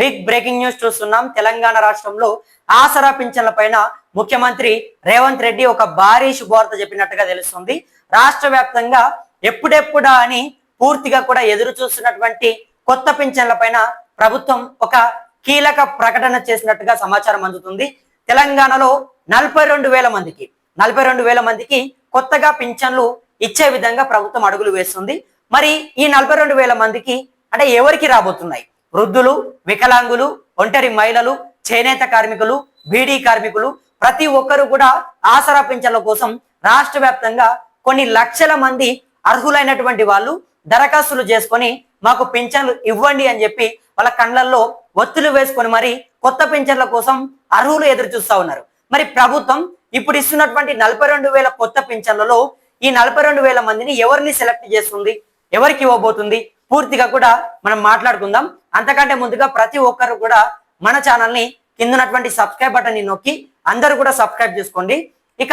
Big breaking news చూస్తున్నాం. తెలంగాణ రాష్ట్రంలో ఆసరా పింఛన్ల పైన ముఖ్యమంత్రి రేవంత్ రెడ్డి ఒక భారీ శుభవార్త చెప్పినట్టుగా తెలుస్తుంది. రాష్ట్ర వ్యాప్తంగా ఎప్పుడెప్పుడా అని పూర్తిగా కూడా ఎదురు చూస్తున్నటువంటి కొత్త పింఛన్ల పైన ప్రభుత్వం ఒక కీలక ప్రకటన చేసినట్టుగా సమాచారం అందుతుంది. తెలంగాణలో 42,000 మందికి కొత్తగా పింఛన్లు ఇచ్చే విధంగా ప్రభుత్వం అడుగులు వేస్తుంది. మరి ఈ 42,000 మందికి అంటే ఎవరికి రాబోతున్నాయి? వృద్ధులు, వికలాంగులు, ఒంటరి మహిళలు, చేనేత కార్మికులు, బీడీ కార్మికులు, ప్రతి ఒక్కరు కూడా ఆసరా పింఛన్ల కోసం రాష్ట్ర వ్యాప్తంగా కొన్ని లక్షల మంది అర్హులైనటువంటి వాళ్ళు దరఖాస్తులు చేసుకొని మాకు పింఛన్లు ఇవ్వండి అని చెప్పి వాళ్ళ కళ్ళల్లో ఒత్తులు వేసుకొని మరి కొత్త పింఛన్ల కోసం అర్హులు ఎదురు చూస్తా ఉన్నారు. మరి ప్రభుత్వం ఇప్పుడు ఇస్తున్నటువంటి 42,000 కొత్త పింఛన్లలో ఈ 42,000 మందిని ఎవరిని సెలెక్ట్ చేస్తుంది, ఎవరికి ఇవ్వబోతుంది, పూర్తిగా కూడా మనం మాట్లాడుకుందాం. అంతకంటే ముందుగా ప్రతి ఒక్కరు కూడా మన ఛానల్ని కిందన్నటువంటి సబ్స్క్రైబ్ బటన్ ని నొక్కి అందరూ కూడా సబ్స్క్రైబ్ చేసుకోండి. ఇక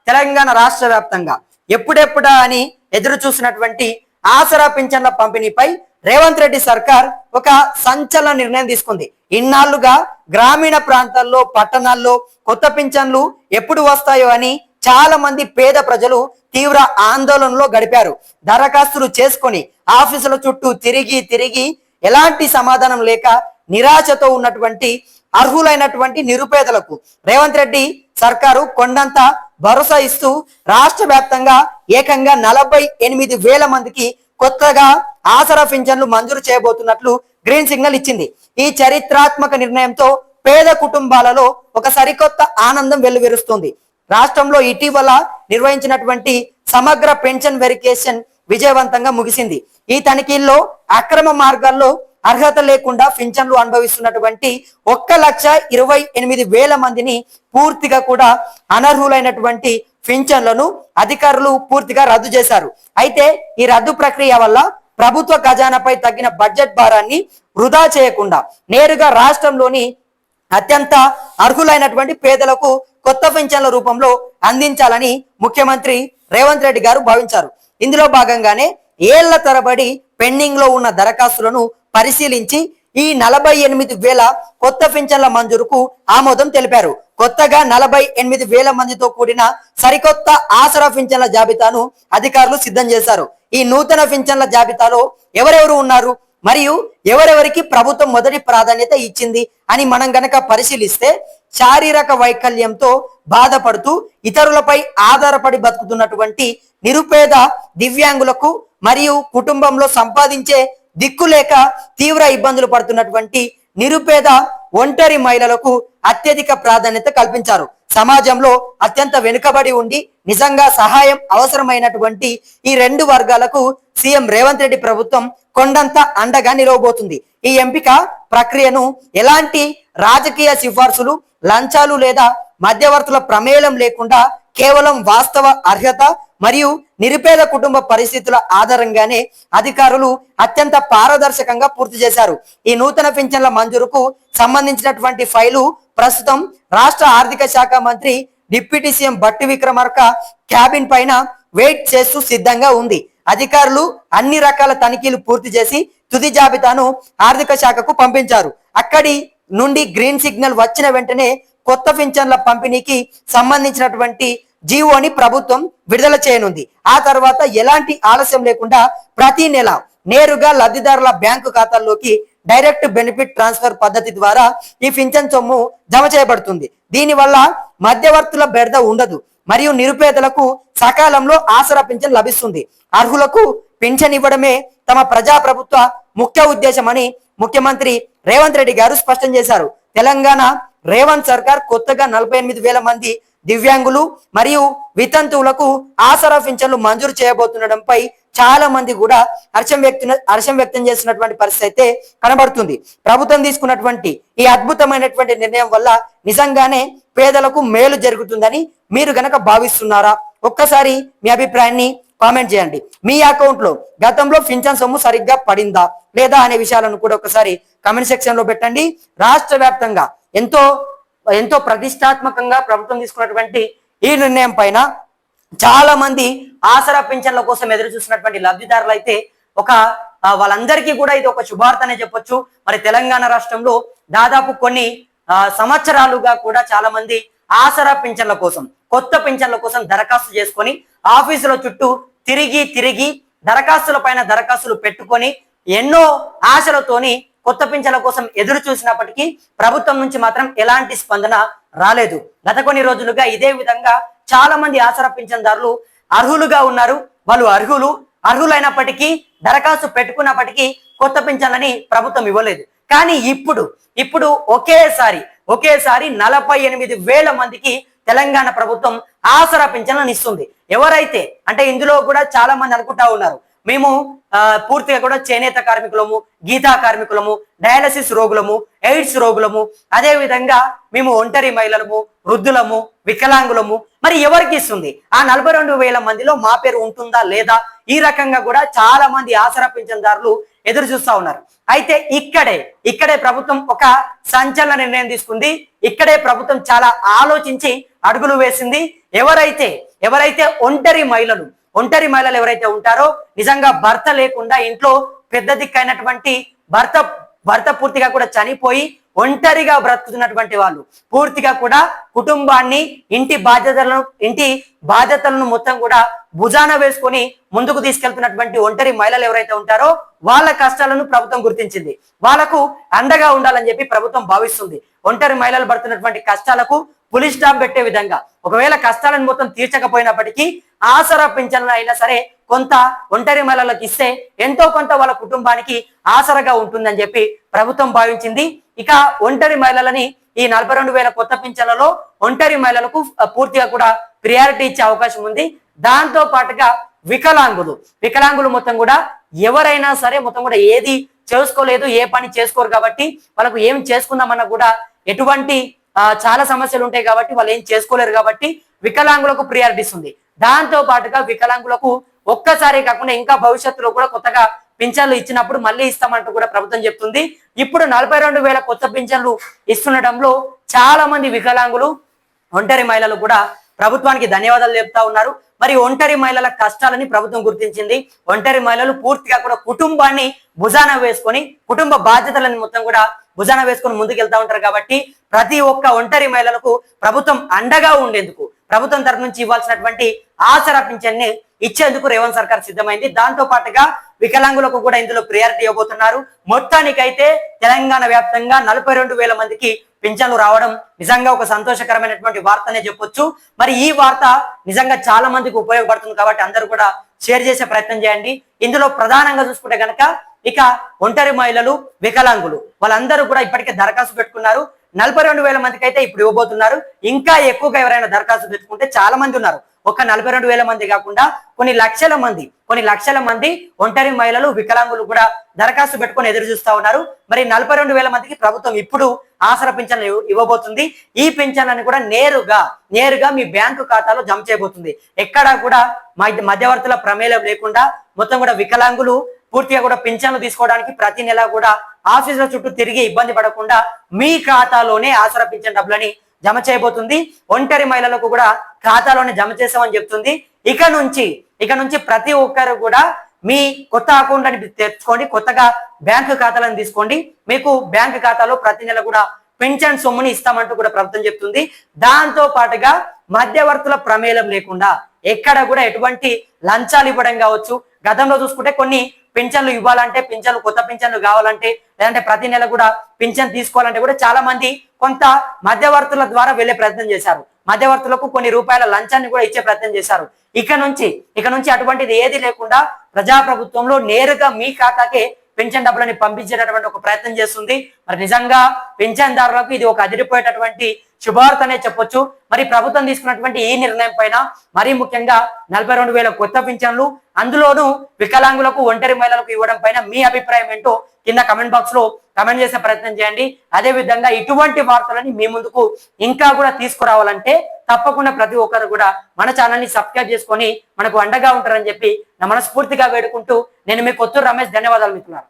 తెలంగాణ రాష్ట్ర వ్యాప్తంగా ఎప్పుడెప్పుడా అని ఎదురు చూసినటువంటి ఆసరా పింఛన్ల పంపిణీపై రేవంత్ రెడ్డి సర్కార్ ఒక సంచలన నిర్ణయం తీసుకుంది. ఇన్నాళ్లుగా గ్రామీణ ప్రాంతాల్లో, పట్టణాల్లో కొత్త పింఛన్లు ఎప్పుడు వస్తాయో అని చాలా మంది పేద ప్రజలు తీవ్ర ఆందోళనలో గడిపారు. దరఖాస్తులు చేసుకొని ఆఫీసుల చుట్టూ తిరిగి ఎలాంటి సమాధానం లేక నిరాశతో ఉన్నటువంటి అర్హులైనటువంటి నిరుపేదలకు రేవంత్ రెడ్డి సర్కారు కొండంత భరోసా ఇస్తూ రాష్ట్ర వ్యాప్తంగా ఏకంగా 48,000 మందికి కొత్తగా ఆసరా పింఛన్లు మంజూరు చేయబోతున్నట్లు గ్రీన్ సిగ్నల్ ఇచ్చింది. ఈ చరిత్రాత్మక నిర్ణయంతో పేద కుటుంబాలలో ఒక సరికొత్త ఆనందం వెల్లువిరుస్తుంది. రాష్ట్రంలో ఇటీవల నిర్వహించినటువంటి సమగ్ర పెన్షన్ వెరిఫికేషన్ విజయవంతంగా ముగిసింది. ఈ తనిఖీల్లో అక్రమ మార్గాల్లో అర్హత లేకుండా పింఛన్లు అనుభవిస్తున్నటువంటి 1,28,000 మందిని పూర్తిగా కూడా అనర్హులైనటువంటి పింఛన్లను అధికారులు పూర్తిగా రద్దు చేశారు. అయితే ఈ రద్దు ప్రక్రియ వల్ల ప్రభుత్వ ఖజానాపై తగ్గిన బడ్జెట్ భారాన్ని వృధా చేయకుండా నేరుగా రాష్ట్రంలోని అత్యంత అర్హులైనటువంటి పేదలకు కొత్త పింఛన్ల రూపంలో అందించాలని ముఖ్యమంత్రి రేవంత్ రెడ్డి గారు భావించారు. ఇందులో భాగంగానే ఏళ్ల తరబడి పెండింగ్ లో ఉన్న దరఖాస్తులను పరిశీలించి ఈ 48,000 కొత్త పింఛన్ల మంజూరుకు ఆమోదం తెలిపారు. కొత్తగా 48,000 మందితో కూడిన సరికొత్త ఆసరా పింఛన్ల జాబితాను అధికారులు సిద్ధం చేశారు. ఈ నూతన పింఛన్ల జాబితాలో ఎవరెవరు ఉన్నారు మరియు ఎవరెవరికి ప్రభుత్వం మొదటి ప్రాధాన్యత ఇచ్చింది అని మనం గనక పరిశీలిస్తే, శారీరక వైకల్యంతో బాధపడుతూ ఇతరులపై ఆధారపడి బతుకుతున్నటువంటి నిరుపేద దివ్యాంగులకు మరియు కుటుంబంలో సంపాదించే దిక్కులేక తీవ్ర ఇబ్బందులు పడుతున్నటువంటి నిరుపేద ఒంటరి మహిళలకు అత్యధిక ప్రాధాన్యత కల్పించారు. సమాజంలో అత్యంత వెనుకబడి ఉండి నిజంగా సహాయం అవసరమైనటువంటి ఈ 2 వర్గాలకు సీఎం రేవంత్ రెడ్డి ప్రభుత్వం కొండంత అండగా నిలవబోతుంది. ఈ ఎంపిక ప్రక్రియను ఎలాంటి రాజకీయ సిఫార్సులు, లంచాలు లేదా మధ్యవర్తుల ప్రమేయం లేకుండా కేవలం వాస్తవ అర్హత మరియు నిరుపేద కుటుంబ పరిస్థితుల ఆధారంగానే అధికారులు అత్యంత పారదర్శకంగా పూర్తి చేశారు. ఈ నూతన పింఛన్ల మంజూరుకు సంబంధించినటువంటి ఫైలు ప్రస్తుతం రాష్ట్ర ఆర్థిక శాఖ మంత్రి డిప్యూటీ సీఎం బట్టి విక్రమార్క క్యాబిన్ పైన వెయిట్ చేస్తూ సిద్ధంగా ఉంది. అధికారులు అన్ని రకాల తనిఖీలు పూర్తి చేసి తుది జాబితాను ఆర్థిక శాఖకు పంపించారు. అక్కడి నుండి గ్రీన్ సిగ్నల్ వచ్చిన వెంటనే కొత్త పింఛన్ల పంపిణీకి సంబంధించినటువంటి జీవోని ప్రభుత్వం విడుదల చేయనుంది. ఆ తర్వాత ఎలాంటి ఆలస్యం లేకుండా ప్రతి నెల నేరుగా లబ్ధిదారుల బ్యాంకు ఖాతాల్లోకి డైరెక్ట్ బెనిఫిట్ ట్రాన్స్ఫర్ పద్ధతి ద్వారా ఈ పింఛన్ సొమ్ము జమ చేయబడుతుంది. దీనివల్ల మధ్యవర్తుల బెడద ఉండదు మరియు నిరుపేదలకు సకాలంలో ఆసరా పింఛన్ లభిస్తుంది. అర్హులకు పింఛన్ ఇవ్వడమే తమ ప్రజాప్రభుత్వ ముఖ్య ఉద్దేశమని ముఖ్యమంత్రి రేవంత్ రెడ్డి గారు స్పష్టం చేశారు. తెలంగాణ రేవంత్ సర్కార్ కొత్తగా 48,000 మంది దివ్యాంగులు మరియు వితంతువులకు ఆసరా పింఛన్లు మంజూరు చేయబోతుండడంపై చాలా మంది కూడా హర్షం వ్యక్తం చేస్తున్నటువంటి పరిస్థితి అయితే కనబడుతుంది. ప్రభుత్వం తీసుకున్నటువంటి ఈ అద్భుతమైనటువంటి నిర్ణయం వల్ల నిజంగానే పేదలకు మేలు జరుగుతుందని మీరు గనక భావిస్తున్నారా? ఒక్కసారి మీ అభిప్రాయాన్ని కామెంట్ చేయండి. మీ అకౌంట్ లో గతంలో పింఛన్ సొమ్ము సరిగ్గా పడిందా లేదా అనే విషయాలను కూడా ఒకసారి కామెంట్ సెక్షన్ లో పెట్టండి. రాష్ట్ర వ్యాప్తంగా ఎంతో ప్రతిష్టాత్మకంగా ప్రభుత్వం తీసుకున్నటువంటి ఈ నిర్ణయం పైన చాలా మంది ఆసరా పింఛన్ల కోసం ఎదురు చూసినటువంటి లబ్ధిదారులు అయితే ఒక వాళ్ళందరికీ కూడా ఇది ఒక శుభార్త అనే చెప్పొచ్చు. మరి తెలంగాణ రాష్ట్రంలో దాదాపు కొన్ని సంవత్సరాలుగా కూడా చాలా మంది ఆసరా పింఛన్ల కోసం, కొత్త పింఛన్ల కోసం దరఖాస్తు చేసుకొని ఆఫీసుల చుట్టూ తిరిగి తిరిగి దరఖాస్తుల పైన దరఖాస్తులు పెట్టుకొని ఎన్నో ఆశలతోని కొత్త పింఛన్ల కోసం ఎదురు చూసినప్పటికీ ప్రభుత్వం నుంచి మాత్రం ఎలాంటి స్పందన రాలేదు. గత కొన్ని రోజులుగా ఇదే విధంగా చాలా మంది ఆసరా పింఛన్దారులు అర్హులుగా ఉన్నారు. వాళ్ళు అర్హులైనప్పటికీ దరఖాస్తు పెట్టుకున్నప్పటికీ కొత్త పింఛన్లని ప్రభుత్వం ఇవ్వలేదు. కానీ ఇప్పుడు ఒకేసారి 48,000 మందికి తెలంగాణ ప్రభుత్వం ఆసరా పింఛన్లను ఇస్తుంది. ఎవరైతే అంటే ఇందులో కూడా చాలా మంది అనుకుంటా ఉన్నారు, మేము పూర్తిగా కూడా చేనేత కార్మికులము, గీతా కార్మికులము, డయాలసిస్ రోగులము, ఎయిడ్స్ రోగులము, అదే విధంగా మేము ఒంటరి మహిళలము, వృద్ధులము, వికలాంగులము, మరి ఎవరికి ఇస్తుంది? ఆ 42,000 మందిలో మా పేరు ఉంటుందా లేదా? ఈ రకంగా కూడా చాలా మంది ఆసరా పింఛన్దారులు ఎదురు చూస్తా ఉన్నారు. అయితే ఇక్కడే ప్రభుత్వం ఒక సంచలన నిర్ణయం తీసుకుంది. ఇక్కడే ప్రభుత్వం చాలా ఆలోచించి అడుగులు వేసింది. ఎవరైతే ఒంటరి మహిళలు ఎవరైతే ఉంటారో, నిజంగా భర్త లేకుండా ఇంట్లో పెద్ద దిక్కైనటువంటి భర్త పూర్తిగా కూడా చనిపోయి ఒంటరిగా బ్రతుకుతున్నటువంటి వాళ్ళు, పూర్తిగా కూడా కుటుంబాన్ని ఇంటి బాధ్యతలను మొత్తం కూడా భుజాన వేసుకొని ముందుకు తీసుకెళ్తున్నటువంటి ఒంటరి మహిళలు ఎవరైతే ఉంటారో వాళ్ళ కష్టాలను ప్రభుత్వం గుర్తించింది. వాళ్ళకు అండగా ఉండాలని చెప్పి ప్రభుత్వం భావిస్తుంది. ఒంటరి మహిళలు పడుతున్నటువంటి కష్టాలకు పులి స్టాప్ పెట్టే విధంగా, ఒకవేళ కష్టాలను మొత్తం తీర్చకపోయినప్పటికీ ఆసరా పింఛన్లు అయినా సరే కొంత ఒంటరి మహిళలకు ఇస్తే ఎంతో కొంత వాళ్ళ కుటుంబానికి ఆసరగా ఉంటుందని చెప్పి ప్రభుత్వం భావించింది. ఇక ఒంటరి మహిళలని ఈ 42,000 కొత్త పింఛన్లలో ఒంటరి మహిళలకు పూర్తిగా కూడా ప్రియారిటీ ఇచ్చే అవకాశం ఉంది. దాంతో పాటుగా వికలాంగులు మొత్తం కూడా ఎవరైనా సరే మొత్తం కూడా ఏది చేసుకోలేదు, ఏ పని చేసుకోరు కాబట్టి వాళ్ళకు ఏం చేసుకుందామన్నా కూడా ఎటువంటి చాలా సమస్యలు ఉంటాయి కాబట్టి వాళ్ళు ఏం చేసుకోలేరు కాబట్టి వికలాంగులకు ప్రియారిటీ ఇస్తుంది. దాంతో పాటుగా వికలాంగులకు ఒక్కసారి కాకుండా ఇంకా భవిష్యత్తులో కూడా కొత్తగా పింఛన్లు ఇచ్చినప్పుడు మళ్ళీ ఇస్తామంటూ కూడా ప్రభుత్వం చెప్తుంది. ఇప్పుడు 42,000 కొత్త పింఛన్లు ఇస్తుండటంలో చాలా మంది వికలాంగులు, ఒంటరి మహిళలు కూడా ప్రభుత్వానికి ధన్యవాదాలు చెప్తా ఉన్నారు. మరి ఒంటరి మహిళల కష్టాలని ప్రభుత్వం గుర్తించింది. ఒంటరి మహిళలు పూర్తిగా కూడా కుటుంబాన్ని భుజాన వేసుకొని, కుటుంబ బాధ్యతలను మొత్తం కూడా భుజాన వేసుకొని ముందుకెళ్తా ఉంటారు కాబట్టి ప్రతి ఒక్క ఒంటరి మహిళలకు ప్రభుత్వం అండగా ఉండేందుకు, ప్రభుత్వం తరఫు నుంచి ఇవ్వాల్సినటువంటి ఆసరా పింఛన్ని ఇచ్చేందుకు రేవంత్ సర్కార్ సిద్ధమైంది. దాంతో పాటుగా వికలాంగులకు కూడా ఇందులో ప్రియారిటీ ఇవ్వబోతున్నారు. మొత్తానికైతే తెలంగాణ వ్యాప్తంగా 42,000 మందికి పింఛన్లు రావడం నిజంగా ఒక సంతోషకరమైనటువంటి వార్తనే చెప్పొచ్చు. మరి ఈ వార్త నిజంగా చాలా మందికి ఉపయోగపడుతుంది కాబట్టి అందరూ కూడా షేర్ చేసే ప్రయత్నం చేయండి. ఇందులో ప్రధానంగా చూసుకుంటే గనక ఇక ఒంటరి మహిళలు, వికలాంగులు వాళ్ళందరూ కూడా ఇప్పటికే దరఖాస్తు పెట్టుకున్నారు. 42,000 మందికి అయితే ఇప్పుడు ఇవ్వబోతున్నారు. ఇంకా ఎక్కువగా ఎవరైనా దరఖాస్తు పెట్టుకుంటే చాలా మంది ఉన్నారు. ఒక 42,000 మంది కాకుండా కొన్ని లక్షల మంది ఒంటరి మహిళలు, వికలాంగులు కూడా దరఖాస్తు పెట్టుకొని ఎదురు చూస్తా ఉన్నారు. మరి 42,000 మందికి ప్రభుత్వం ఇప్పుడు ఆసరా పింఛన్లు ఇవ్వబోతుంది. ఈ పింఛన్లను కూడా నేరుగా మీ బ్యాంకు ఖాతాలో జమ చేయబోతుంది. ఎక్కడా కూడా మధ్యవర్తుల ప్రమేయం లేకుండా మొత్తం కూడా వికలాంగులు పూర్తిగా కూడా పింఛన్లు తీసుకోవడానికి ప్రతి నెల కూడా ఆఫీసుల చుట్టూ తిరిగి ఇబ్బంది పడకుండా మీ ఖాతాలోనే ఆసరా పింఛన్ డబ్బులని జమ చేయబోతుంది. ఒంటరి మహిళలకు కూడా ఖాతాలోనే జమ చేసామని చెప్తుంది. ఇక నుంచి ప్రతి ఒక్కరు కూడా మీ కొత్త అకౌంట్ అని తెచ్చుకోండి, కొత్తగా బ్యాంకు ఖాతాలను తీసుకోండి. మీకు బ్యాంకు ఖాతాలో ప్రతి నెల కూడా పెన్షన్ సొమ్ముని ఇస్తామంటూ కూడా ప్రభుత్వం చెప్తుంది. దాంతో పాటుగా మధ్యవర్తుల ప్రమేయం లేకుండా ఎక్కడ కూడా ఎటువంటి లంచాలు ఇవ్వడం కావచ్చు. గతంలో చూసుకుంటే కొన్ని పింఛన్లు ఇవ్వాలంటే, కొత్త పింఛన్లు కావాలంటే, లేదంటే ప్రతి నెల కూడా పింఛన్ తీసుకోవాలంటే కూడా చాలా మంది కొంత మధ్యవర్తుల ద్వారా వెళ్లే ప్రయత్నం చేశారు. మధ్యవర్తులకు కొన్ని రూపాయల లంచాన్ని కూడా ఇచ్చే ప్రయత్నం చేశారు. ఇక నుంచి అటువంటిది ఏది లేకుండా ప్రజాప్రభుత్వంలో నేరుగా మీ ఖాతాకే పెన్షన్ డబ్బులని పంపించేటటువంటి ఒక ప్రయత్నం చేస్తుంది. మరి నిజంగా పెన్షన్దారులకు ఇది ఒక అదిరిపోయేటటువంటి శుభార్త అనే చెప్పొచ్చు. మరి ప్రభుత్వం తీసుకున్నటువంటి ఈ నిర్ణయం పైన మరీ ముఖ్యంగా 42,000 కొత్త పింఛన్లు, అందులోనూ వికలాంగులకు, ఒంటరి మహిళలకు ఇవ్వడం పైన మీ అభిప్రాయం ఏంటో కింద కమెంట్ బాక్స్ లో కమెంట్ చేసే ప్రయత్నం చేయండి. అదే విధంగా ఇటువంటి వార్తలని మీ ముందుకు ఇంకా కూడా తీసుకురావాలంటే తప్పకుండా ప్రతి ఒక్కరు కూడా మన ఛానల్ ని సబ్స్క్రైబ్ చేసుకొని మనకు అండగా ఉంటారని చెప్పి నా మనస్ఫూర్తిగా వేడుకుంటూ నేను మీ కొత్తూరు రమేష్. ధన్యవాదాలు మిత్రులారా.